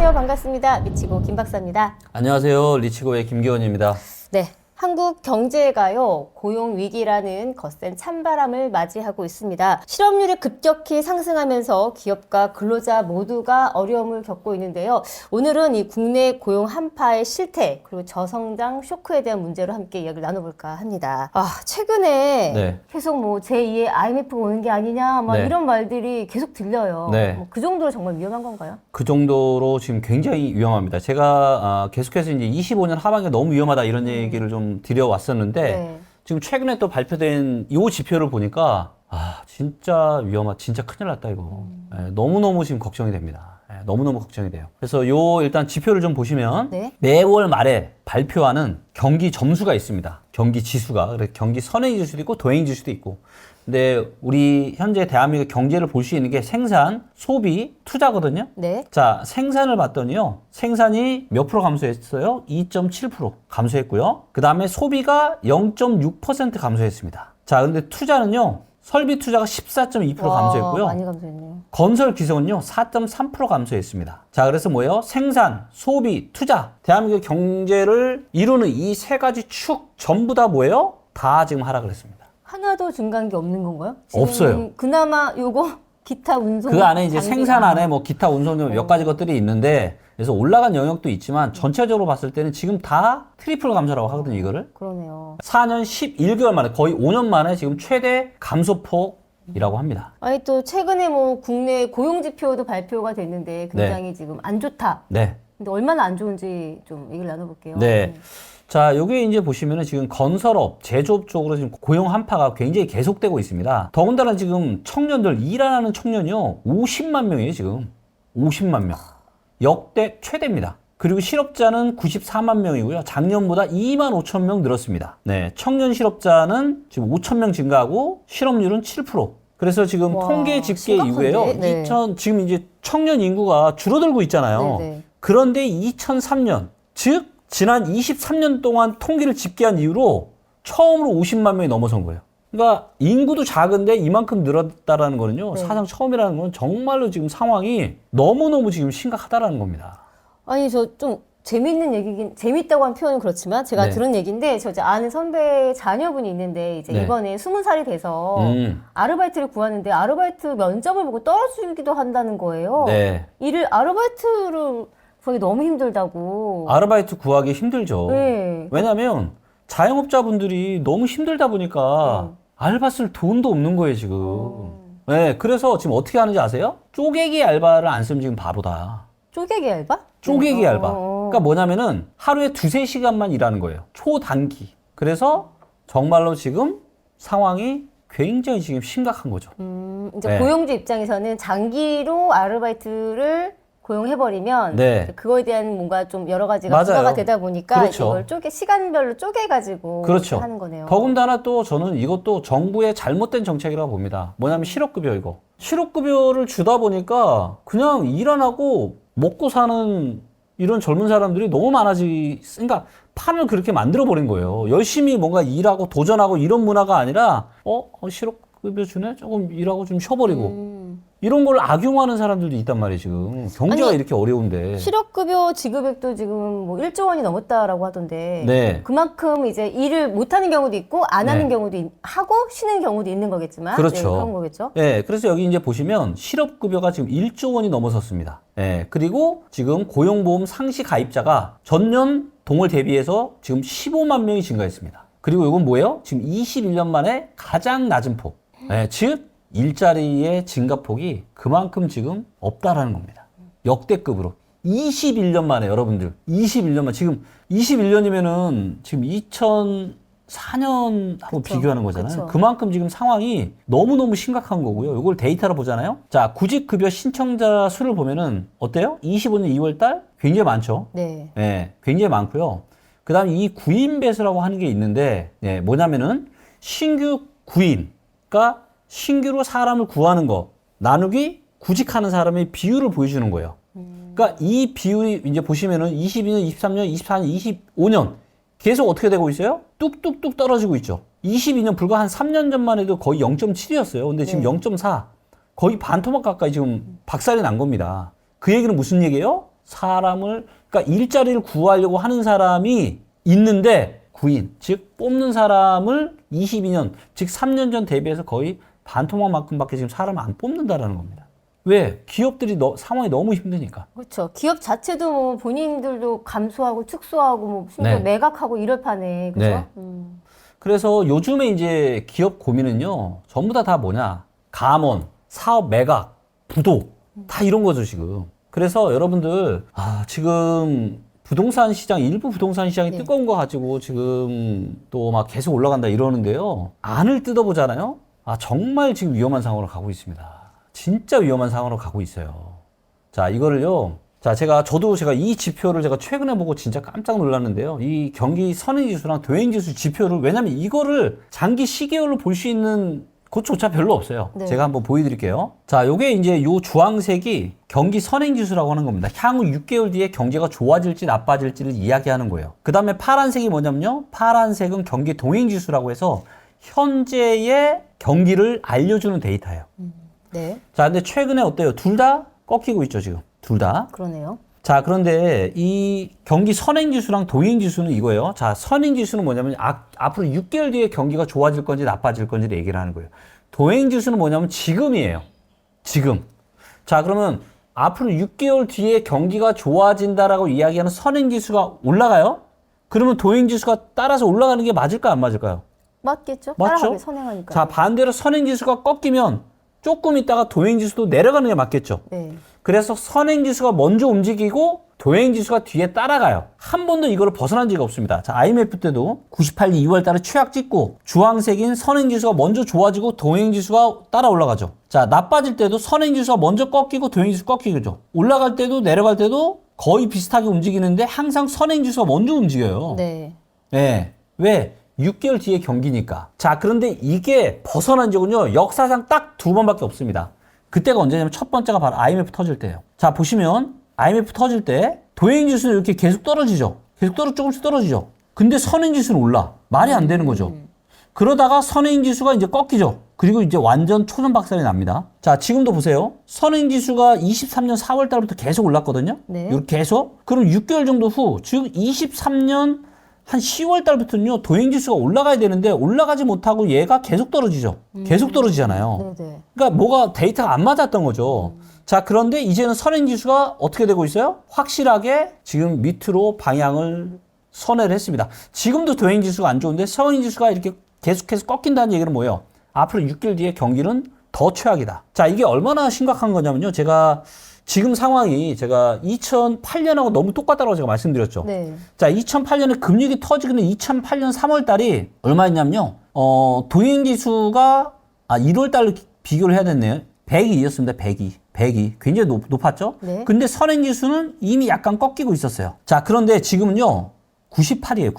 안녕하세요. 반갑습니다. 미치고 김 박사입니다. 안녕하세요. 리치고의 김기원입니다. 네. 한국 경제가요, 고용 위기라는 거센 찬바람을 맞이하고 있습니다. 실업률이 급격히 상승하면서 기업과 근로자 모두가 어려움을 겪고 있는데요. 오늘은 이 국내 고용 한파의 실태, 그리고 저성장 쇼크에 대한 문제로 함께 이야기를 나눠볼까 합니다. 최근에 네. 계속 뭐 제2의 IMF가 오는 게 아니냐, 막 네. 이런 말들이 계속 들려요. 네. 그 정도로 정말 위험한 건가요? 그 정도로 지금 굉장히 위험합니다. 제가 계속해서 이제 25년 하반기가 너무 위험하다 이런 얘기를 좀 드려왔었는데 네. 지금 최근에 또 발표된 이 지표를 보니까 진짜 진짜 큰일 났다 이거. 너무너무 지금 걱정이 됩니다. 너무너무 걱정이 돼요. 그래서 일단 지표를 좀 보시면 네. 매월 말에 발표하는 경기 점수가 있습니다. 경기 지수가. 그래서 경기 선행 지수도 있고 도행 지수도 있고. 근데 우리 현재 대한민국 경제를 볼 수 있는 게 생산, 소비, 투자거든요. 네. 자, 생산을 봤더니요. 생산이 몇 프로 감소했어요? 2.7% 감소했고요. 그 다음에 소비가 0.6% 감소했습니다. 자, 근데 투자는요. 설비 투자가 14.2% 감소했고요. 많이 감소했네요. 건설 기술은요 4.3% 감소했습니다. 자, 그래서 뭐예요? 생산, 소비, 투자. 대한민국 경제를 이루는 이 세 가지 축 전부 다 뭐예요? 다 지금 하락을 했습니다. 하나도 증가한 게 없는 건가요? 지금 없어요. 그나마 요거 기타 운송 그 안에 이제 장비- 생산 안에 뭐 기타 운송 몇 가지 것들이 있는데 그래서 올라간 영역도 있지만 전체적으로 봤을 때는 지금 다 트리플 감소라고 하거든요, 이거를. 그러네요. 4년 11개월 만에 거의 5년 만에 지금 최대 감소폭이라고 합니다. 아니 또 최근에 뭐 국내 고용 지표도 발표가 됐는데 굉장히 지금 안 좋다. 네. 근데 얼마나 안 좋은지 좀 얘기를 나눠볼게요. 네. 자, 여기 이제 보시면은 지금 건설업, 제조업 쪽으로 지금 고용 한파가 굉장히 계속되고 있습니다. 더군다나 지금 청년들, 일하는 청년이요, 50만 명이에요, 지금. 50만 명. 역대 최대입니다. 그리고 실업자는 94만 명이고요. 작년보다 2만 5천 명 늘었습니다. 네. 청년 실업자는 지금 5천 명 증가하고 실업률은 7%. 그래서 지금 와, 통계 집계 심각한데? 이후에요. 네. 지금 이제 청년 인구가 줄어들고 있잖아요. 네네. 그런데 2003년, 즉 지난 23년 동안 통계를 집계한 이후로 처음으로 50만 명이 넘어선 거예요. 그러니까 인구도 작은데 이만큼 늘었다라는 거는요. 네. 사상 처음이라는 건 정말로 지금 상황이 너무너무 지금 심각하다라는 겁니다. 아니 저 좀 재밌는 얘기긴 재밌다고 한 표현은 그렇지만 제가 네. 들은 얘기인데 저 이제 아는 선배 자녀분이 있는데 이제 네. 이번에 20살이 돼서 아르바이트를 구하는데 아르바이트 면접을 보고 떨어지기도 한다는 거예요. 네. 일을 아르바이트를 구하기 너무 힘들다고. 아르바이트 구하기 힘들죠. 네. 왜냐하면 자영업자분들이 너무 힘들다 보니까 알바 쓸 돈도 없는 거예요, 지금. 네, 그래서 지금 어떻게 하는지 아세요? 쪼개기 알바를 안 쓰면 지금 바보다. 쪼개기 알바? 쪼개기 알바. 어. 그러니까 뭐냐면은 하루에 2-3시간만 일하는 거예요. 초단기. 그래서 정말로 지금 상황이 굉장히 지금 심각한 거죠. 이제 네. 고용주 입장에서는 장기로 아르바이트를 고용해버리면 네. 이제 그거에 대한 뭔가 좀 여러 가지가 맞아요. 부과가 되다 보니까 그렇죠. 이걸 시간별로 쪼개가지고 그렇죠. 하는 거네요. 더군다나 또 저는 이것도 정부의 잘못된 정책이라고 봅니다. 뭐냐면 실업급여 이거. 실업급여를 주다 보니까 그냥 일 안 하고 먹고 사는 이런 젊은 사람들이 너무 그러니까 판을 그렇게 만들어 버린 거예요. 열심히 뭔가 일하고 도전하고 이런 문화가 아니라 실업급여 주네? 조금 일하고 좀 쉬어버리고 이런 걸 악용하는 사람들도 있단 말이에요, 지금. 경제가 아니, 이렇게 어려운데. 실업급여 지급액도 지금 뭐 1조 원이 넘었다라고 하던데 네. 그만큼 이제 일을 못하는 경우도 있고 안 하는 네. 경우도 하고 쉬는 경우도 있는 거겠지만 그렇죠. 네, 그런 거겠죠. 네, 그래서 여기 이제 보시면 실업급여가 지금 1조 원이 넘어섰습니다. 네, 그리고 지금 고용보험 상시 가입자가 전년 동월 대비해서 지금 15만 명이 증가했습니다. 그리고 이건 뭐예요? 지금 21년 만에 가장 낮은 폭. 네, 즉 일자리의 증가폭이 그만큼 지금 없다라는 겁니다. 역대급으로. 21년 만에 여러분들 21년 만 지금 21년이면은 지금 2004년하고 비교하는 거잖아요. 그쵸. 그만큼 지금 상황이 너무너무 심각한 거고요. 이걸 데이터로 보잖아요. 자, 구직급여 신청자 수를 보면은 어때요? 25년 2월 달 굉장히 많죠. 네. 네, 굉장히 많고요. 그 다음에 이 구인 배수라고 하는 게 있는데, 뭐냐면은 신규 구인, 그러니까 신규로 사람을 구하는 거, 나누기 구직하는 사람의 비율을 보여주는 거예요. 그러니까 이 비율이 이제 보시면은 22년, 23년, 24년, 25년 계속 어떻게 되고 있어요? 뚝뚝뚝 떨어지고 있죠. 22년 불과 한 3년 전만 해도 거의 0.7이었어요. 근데 지금 0.4. 거의 반토막 가까이 지금 박살이 난 겁니다. 그 얘기는 무슨 얘기예요? 사람을, 그러니까 일자리를 구하려고 하는 사람이 있는데 구인, 즉 뽑는 사람을 22년, 즉 3년 전 대비해서 거의 반토막만큼밖에 지금 사람을 안 뽑는다라는 겁니다. 왜? 기업들이 상황이 너무 힘드니까. 그렇죠. 기업 자체도 뭐 본인들도 감소하고 축소하고 뭐 심지어 네. 매각하고 이럴 판에 그죠? 네. 그래서 요즘에 이제 기업 고민은요, 전부 다 뭐냐? 감원, 사업 매각, 부도, 다 이런 거죠, 지금. 그래서 여러분들, 지금 부동산 시장, 일부 부동산 시장이 네. 뜨거운 거 가지고 지금 또 막 계속 올라간다 이러는데요. 안을 뜯어보잖아요? 정말 지금 위험한 상황으로 가고 있습니다. 진짜 위험한 상황으로 가고 있어요. 자, 이거를요. 자, 저도 이 지표를 제가 최근에 보고 진짜 깜짝 놀랐는데요. 이 경기 선행지수랑 도행지수 지표를, 왜냐면 이거를 장기 시계열로 볼 수 있는 그것조차 별로 없어요. 네. 제가 한번 보여드릴게요. 자, 요게 이제 요 주황색이 경기 선행지수라고 하는 겁니다. 향후 6개월 뒤에 경제가 좋아질지 나빠질지를 이야기하는 거예요. 그 다음에 파란색이 뭐냐면요. 파란색은 경기 동행지수라고 해서 현재의 경기를 알려주는 데이터예요. 네. 자, 근데 최근에 어때요? 둘 다 꺾이고 있죠, 지금. 둘 다. 그러네요. 자, 그런데 이 경기 선행지수랑 도행지수는 이거예요. 자, 선행지수는 뭐냐면 앞으로 6개월 뒤에 경기가 좋아질 건지 나빠질 건지를 얘기를 하는 거예요. 도행지수는 뭐냐면 지금이에요. 지금. 자, 그러면 앞으로 6개월 뒤에 경기가 좋아진다라고 이야기하는 선행지수가 올라가요? 그러면 도행지수가 따라서 올라가는 게 맞을까요? 안 맞을까요? 맞겠죠? 맞죠? 따라가게 선행하니까. 자, 반대로 선행지수가 꺾이면 조금 있다가 도행지수도 내려가는 게 맞겠죠? 네. 그래서 선행지수가 먼저 움직이고 도행지수가 뒤에 따라가요. 한 번도 이거를 벗어난 적이 없습니다. 자, IMF 때도 98년 2월 달에 최악 찍고 주황색인 선행지수가 먼저 좋아지고 도행지수가 따라 올라가죠. 자, 나빠질 때도 선행지수가 먼저 꺾이고 도행지수 꺾이죠. 올라갈 때도 내려갈 때도 거의 비슷하게 움직이는데 항상 선행지수가 먼저 움직여요. 네. 네. 왜? 6개월 뒤에 경기니까. 자, 그런데 이게 벗어난 적은요, 역사상 딱 2번밖에 없습니다. 그때가 언제냐면 첫 번째가 바로 IMF 터질 때예요. 자, 보시면 IMF 터질 때 도행지수는 이렇게 계속 떨어지죠. 계속 조금씩 떨어지죠. 근데 선행지수는 올라. 말이 안 되는 거죠. 그러다가 선행지수가 이제 꺾이죠. 그리고 이제 완전 초전박살이 납니다. 자, 지금도 보세요. 선행지수가 23년 4월 달부터 계속 올랐거든요. 네. 이렇게 계속. 그럼 6개월 정도 후, 즉 23년 한 10월 달부터는요, 도행지수가 올라가야 되는데 올라가지 못하고 얘가 계속 떨어지죠. 계속 떨어지잖아요. 네네. 그러니까 뭐가 데이터가 안 맞았던 거죠. 자, 그런데 이제는 선행지수가 어떻게 되고 있어요? 확실하게 지금 밑으로 방향을 선회를 했습니다. 지금도 도행지수가 안 좋은데 선행지수가 이렇게 계속해서 꺾인다는 얘기는 뭐예요? 앞으로 6개월 뒤에 경기는 더 최악이다. 자, 이게 얼마나 심각한 거냐면요. 지금 상황이 제가 2008년하고 너무 똑같다고 제가 말씀드렸죠. 네. 자, 2008년에 금융이 터지는 2008년 3월 달이 얼마였냐면요. 도행지수가 1월 달로 비교를 해야 됐네요. 102였습니다. 102. 굉장히 높았죠? 네. 근데 선행지수는 이미 약간 꺾이고 있었어요. 자, 그런데 지금은요. 98이에요.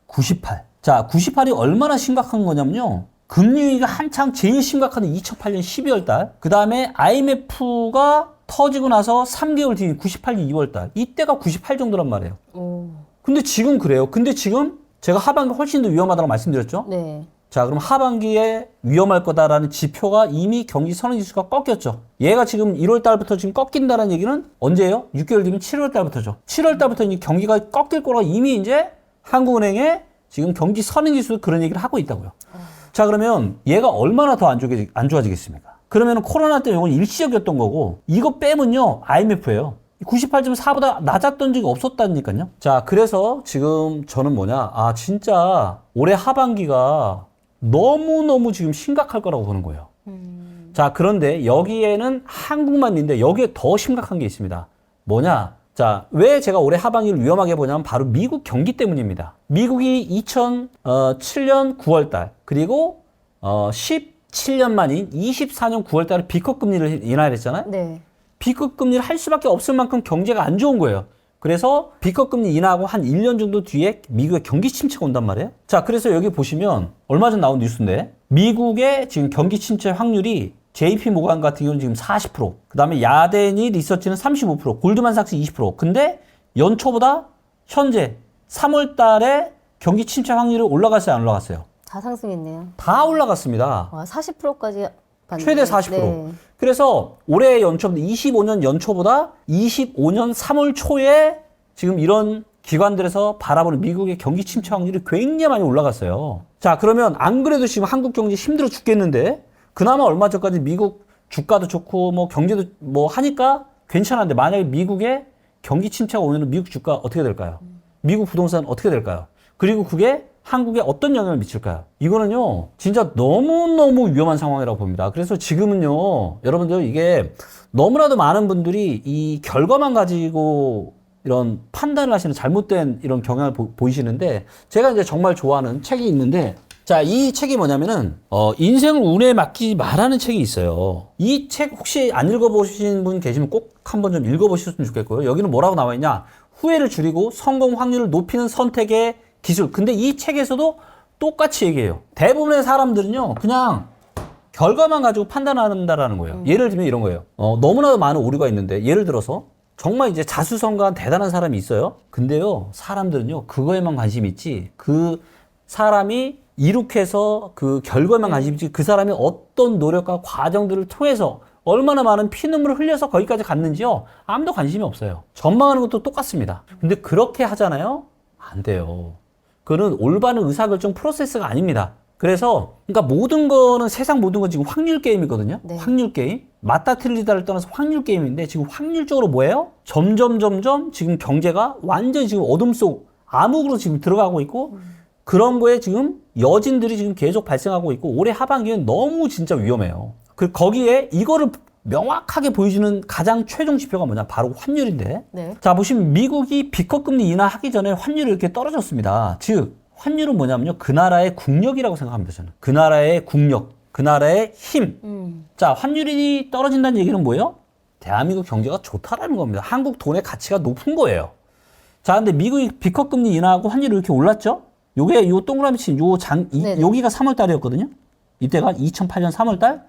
98. 자, 98이 얼마나 심각한 거냐면요. 금융위기가 한창 제일 심각한 2008년 12월 달. 그 다음에 IMF가 터지고 나서 3개월 뒤 98년 2월 달. 이때가 98 정도란 말이에요. 오. 근데 지금 그래요. 근데 지금 제가 하반기 훨씬 더 위험하다고 말씀드렸죠? 네. 자, 그럼 하반기에 위험할 거다라는 지표가 이미 경기 선행지수가 꺾였죠. 얘가 지금 1월 달부터 지금 꺾인다는 얘기는 언제예요? 6개월 뒤면 7월 달부터죠. 7월 달부터 이제 경기가 꺾일 거라고 이미 이제 한국은행에 지금 경기 선행지수 그런 얘기를 하고 있다고요. 자, 그러면 얘가 얼마나 더 안 좋아지겠습니까? 그러면 코로나 때 이건 일시적이었던 거고, 이거 빼면요, IMF예요. 98.4보다 낮았던 적이 없었다니까요. 자, 그래서 지금 저는 진짜 올해 하반기가 너무너무 지금 심각할 거라고 보는 거예요. 자, 그런데 여기에는 한국만 있는데 여기에 더 심각한 게 있습니다. 자, 왜 제가 올해 하반기를 위험하게 보냐면 바로 미국 경기 때문입니다. 미국이 2007년 9월 달, 그리고 17년 만인 24년 9월 달에 B급 금리를 인하했잖아요. 네. B급 금리를 할 수밖에 없을 만큼 경제가 안 좋은 거예요. 그래서 B급 금리 인하하고 한 1년 정도 뒤에 미국의 경기 침체가 온단 말이에요. 자, 그래서 여기 보시면 얼마 전 나온 뉴스인데 미국의 지금 경기 침체 확률이 JP 모간 같은 경우는 지금 40%, 그 다음에 야데니 리서치는 35%, 골드만삭스 20%. 근데 연초보다 현재 3월 달에 경기 침체 확률이 올라갔어요, 안 올라갔어요? 다 상승했네요. 다 올라갔습니다. 와, 40%까지 받는. 최대 40%. 네. 그래서 올해 연초, 25년 연초보다 25년 3월 초에 지금 이런 기관들에서 바라보는 미국의 경기 침체 확률이 굉장히 많이 올라갔어요. 자, 그러면 안 그래도 지금 한국 경제 힘들어 죽겠는데 그나마 얼마 전까지 미국 주가도 좋고 뭐 경제도 뭐 하니까 괜찮았는데 만약에 미국의 경기 침체가 오면 미국 주가 어떻게 될까요? 미국 부동산 어떻게 될까요? 그리고 그게 한국에 어떤 영향을 미칠까요? 이거는요, 진짜 너무너무 위험한 상황이라고 봅니다. 그래서 지금은요, 여러분들 이게 너무나도 많은 분들이 이 결과만 가지고 이런 판단을 하시는 잘못된 이런 경향을 보이시는데, 제가 이제 정말 좋아하는 책이 있는데, 자, 이 책이 뭐냐면은, 인생을 운에 맡기지 말라는 책이 있어요. 이 책 혹시 안 읽어보신 분 계시면 꼭 한번 좀 읽어보셨으면 좋겠고요. 여기는 뭐라고 나와 있냐? 후회를 줄이고 성공 확률을 높이는 선택의 기술. 근데 이 책에서도 똑같이 얘기해요. 대부분의 사람들은요, 그냥 결과만 가지고 판단한다라는 거예요. 예를 들면 이런 거예요. 너무나도 많은 오류가 있는데, 예를 들어서 정말 이제 자수성가한 대단한 사람이 있어요. 근데요, 사람들은요, 그거에만 관심이 있지, 그 사람이 이룩해서 그 결과에만 관심이 있지, 그 사람이 어떤 노력과 과정들을 통해서 얼마나 많은 피눈물을 흘려서 거기까지 갔는지요, 아무도 관심이 없어요. 전망하는 것도 똑같습니다. 근데 그렇게 하잖아요? 안 돼요. 그거는 올바른 의사결정 프로세스가 아닙니다. 그래서 그러니까 모든 거는, 세상 모든 건 지금 확률 게임이거든요. 네. 확률 게임. 맞다 틀리다를 떠나서 확률 게임인데, 지금 확률적으로 뭐예요? 점점 지금 경제가 완전히 지금 어둠 속 암흑으로 지금 들어가고 있고, 그런 거에 지금 여진들이 지금 계속 발생하고 있고, 올해 하반기는 너무 진짜 위험해요. 거기에 이거를 명확하게 보여주는 가장 최종 지표가 뭐냐? 바로 환율인데. 네. 자, 보시면 미국이 비커금리 인하하기 전에 환율이 이렇게 떨어졌습니다. 즉, 환율은 뭐냐면요, 그 나라의 국력이라고 생각합니다, 저는. 그 나라의 국력, 그 나라의 힘. 자, 환율이 떨어진다는 얘기는 뭐예요? 대한민국 경제가 좋다라는 겁니다. 한국 돈의 가치가 높은 거예요. 자, 근데 미국이 비커금리 인하하고 환율이 이렇게 올랐죠? 요게, 요 동그라미 친, 여기가 3월 달이었거든요? 이때가 2008년 3월 달?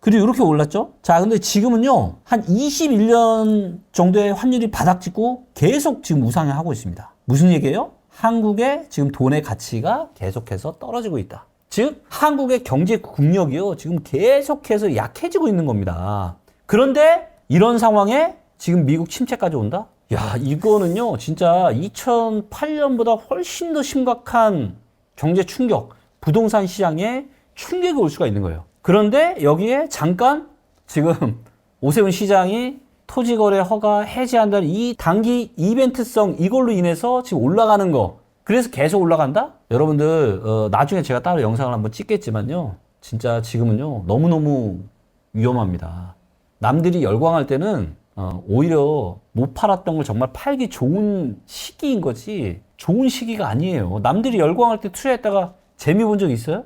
그리고 이렇게 올랐죠? 자, 근데 지금은요, 한 21년 정도의 환율이 바닥 찍고 계속 지금 우상향하고 있습니다. 무슨 얘기예요? 한국의 지금 돈의 가치가 계속해서 떨어지고 있다. 즉, 한국의 경제 국력이요, 지금 계속해서 약해지고 있는 겁니다. 그런데 이런 상황에 지금 미국 침체까지 온다? 야, 이거는요, 진짜 2008년보다 훨씬 더 심각한 경제 충격, 부동산 시장에 충격이 올 수가 있는 거예요. 그런데 여기에 잠깐 지금 오세훈 시장이 토지거래 허가 해제한다는 이 단기 이벤트성, 이걸로 인해서 지금 올라가는 거, 그래서 계속 올라간다? 여러분들, 나중에 제가 따로 영상을 한번 찍겠지만요, 진짜 지금은요, 너무너무 위험합니다. 남들이 열광할 때는 오히려 못 팔았던 걸 정말 팔기 좋은 시기인 거지, 좋은 시기가 아니에요. 남들이 열광할 때 투자했다가 재미 본 적 있어요?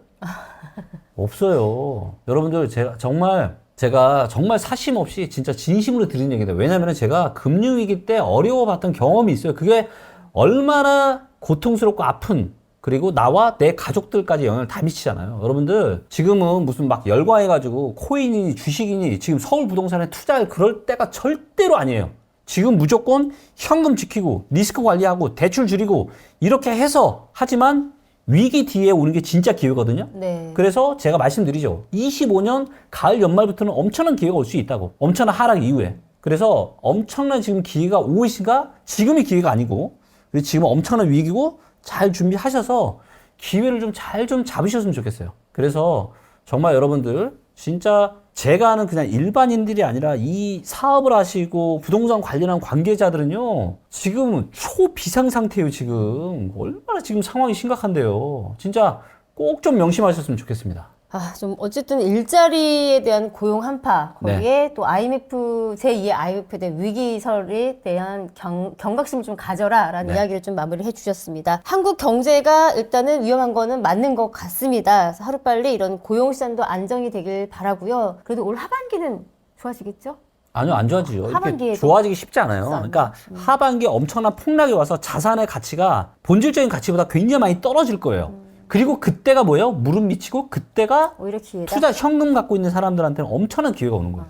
없어요. 여러분들, 제가 정말 사심 없이 진짜 진심으로 드리는 얘기다. 왜냐면 제가 금융위기 때 어려워봤던 경험이 있어요. 그게 얼마나 고통스럽고 아픈, 그리고 나와 내 가족들까지 영향을 다 미치잖아요. 여러분들, 지금은 무슨 막 열광해가지고 코인이니 주식이니 지금 서울 부동산에 투자할 그럴 때가 절대로 아니에요. 지금 무조건 현금 지키고 리스크 관리하고 대출 줄이고 이렇게 해서 하지만 위기 뒤에 오는 게 진짜 기회거든요. 네. 그래서 제가 말씀드리죠. 25년 가을 연말부터는 엄청난 기회가 올 수 있다고. 엄청난 하락 이후에. 그래서 엄청난 지금 기회가 오고 있으니까 지금이 기회가 아니고, 지금 엄청난 위기고 잘 준비하셔서 기회를 좀 잘 좀 잡으셨으면 좋겠어요. 그래서 정말 여러분들, 진짜 제가 아는 그냥 일반인들이 아니라 이 사업을 하시고 부동산 관련한 관계자들은요, 지금 초비상 상태예요. 지금 얼마나 지금 상황이 심각한데요. 진짜 꼭 좀 명심하셨으면 좋겠습니다. 좀 어쨌든 일자리에 대한 고용 한파, 거기에 네. 또 IMF, 제2의 IMF에 대한 위기설에 대한 경각심을 좀 가져라라는 네. 이야기를 좀 마무리해 주셨습니다. 한국 경제가 일단은 위험한 거는 맞는 것 같습니다. 그래서 하루빨리 이런 고용 시장도 안정이 되길 바라고요. 그래도 올 하반기는 좋아지겠죠? 아니요, 안 좋아지죠. 이렇게 하반기에도 좋아지기 쉽지 않아요. 그러니까 하반기에 엄청난 폭락이 와서 자산의 가치가 본질적인 가치보다 굉장히 많이 떨어질 거예요. 그리고 그때가 뭐예요? 무릎 미치고 그때가 오히려 기회다. 투자 현금 갖고 있는 사람들한테는 엄청난 기회가 오는 거예요.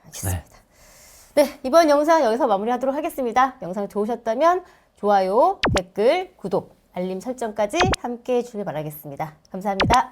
알겠습니다. 네, 이번 영상 여기서 마무리하도록 하겠습니다. 영상 좋으셨다면 좋아요, 댓글, 구독, 알림 설정까지 함께 해주길 바라겠습니다. 감사합니다.